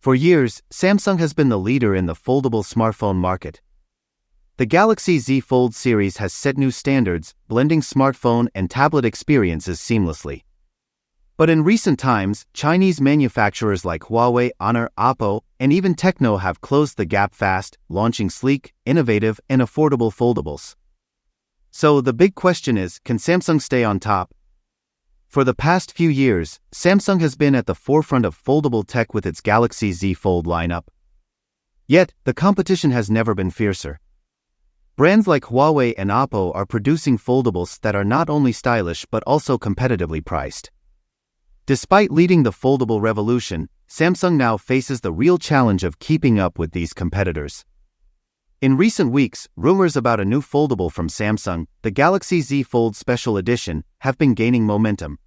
For years, Samsung has been the leader in the foldable smartphone market. The Galaxy Z Fold series has set new standards, blending smartphone and tablet experiences seamlessly. But in recent times, Chinese manufacturers like Huawei, Honor, Oppo, and even Tecno have closed the gap fast, launching sleek, innovative, and affordable foldables. So the big question is, can Samsung stay on top? For the past few years, Samsung has been at the forefront of foldable tech with its Galaxy Z Fold lineup. Yet, the competition has never been fiercer. Brands like Huawei and Oppo are producing foldables that are not only stylish but also competitively priced. Despite leading the foldable revolution, Samsung now faces the real challenge of keeping up with these competitors. In recent weeks, rumors about a new foldable from Samsung, the Galaxy Z Fold Special Edition, have been gaining momentum.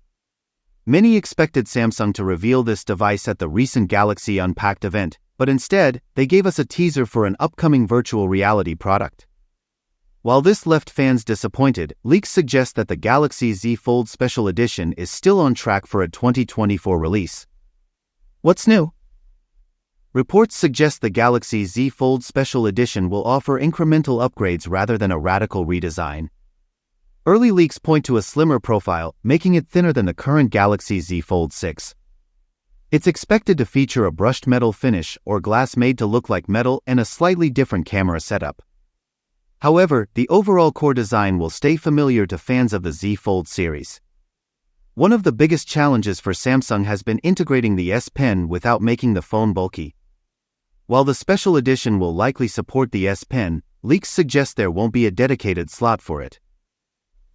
Many expected Samsung to reveal this device at the recent Galaxy Unpacked event, but instead, they gave us a teaser for an upcoming virtual reality product. While this left fans disappointed, leaks suggest that the Galaxy Z Fold Special Edition is still on track for a 2024 release. What's new? Reports suggest the Galaxy Z Fold Special Edition will offer incremental upgrades rather than a radical redesign. Early leaks point to a slimmer profile, making it thinner than the current Galaxy Z Fold 6. It's expected to feature a brushed metal finish or glass made to look like metal and a slightly different camera setup. However, the overall core design will stay familiar to fans of the Z Fold series. One of the biggest challenges for Samsung has been integrating the S Pen without making the phone bulky. While the special edition will likely support the S Pen, leaks suggest there won't be a dedicated slot for it.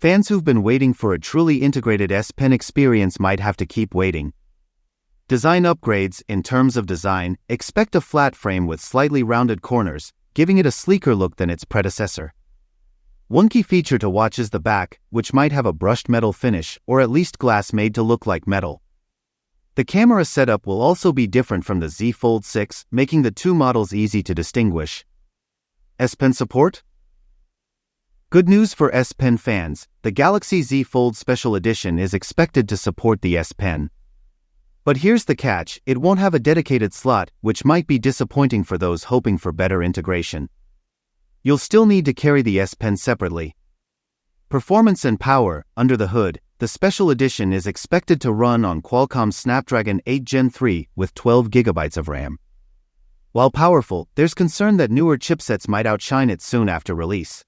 Fans who've been waiting for a truly integrated S Pen experience might have to keep waiting. Design upgrades. In terms of design, expect a flat frame with slightly rounded corners, giving it a sleeker look than its predecessor. One key feature to watch is the back, which might have a brushed metal finish or at least glass made to look like metal. The camera setup will also be different from the Z Fold 6, making the two models easy to distinguish. S Pen support? Good news for S Pen fans, the Galaxy Z Fold Special Edition is expected to support the S Pen. But here's the catch, it won't have a dedicated slot, which might be disappointing for those hoping for better integration. You'll still need to carry the S Pen separately. Performance and power. Under the hood, the Special Edition is expected to run on Qualcomm's Snapdragon 8 Gen 3 with 12 GB of RAM. While powerful, there's concern that newer chipsets might outshine it soon after release.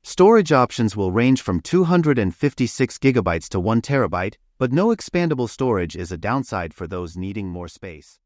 Storage options will range from 256 GB to 1 TB, but no expandable storage is a downside for those needing more space.